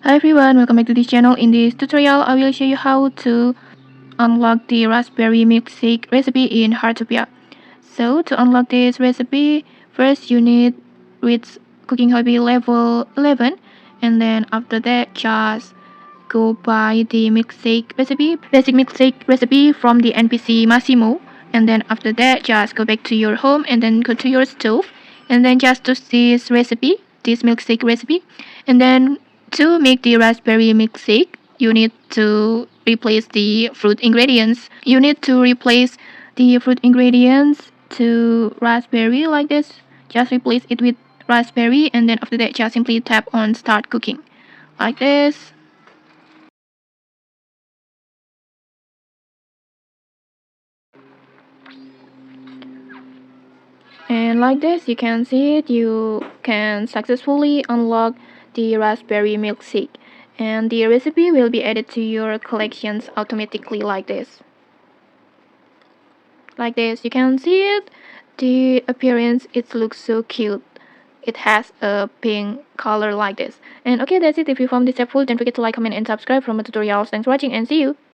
Hi everyone, welcome back to this channel. In this tutorial, I will show you how to unlock the raspberry milkshake recipe in Heartopia. So to unlock this recipe, first you need reach cooking hobby level 11, and then after that just go buy the milkshake recipe, basic milkshake recipe from the NPC Masimo, and then after that just go back to your home and then go to your stove and then just do this recipe, this milkshake recipe, and then to make the raspberry milkshake you need to replace the fruit ingredients. You need to replace the fruit ingredients to raspberry like this. Just replace it with raspberry and then after that just simply tap on start cooking like this. And like this, you can see it, you can successfully unlock the raspberry milkshake. And the recipe will be added to your collections automatically like this. Like this, you can see it. The appearance, it looks so cute. It has a pink color like this. And okay, that's it. If you found this helpful, don't forget to like, comment, and subscribe for more tutorials. Thanks for watching and see you.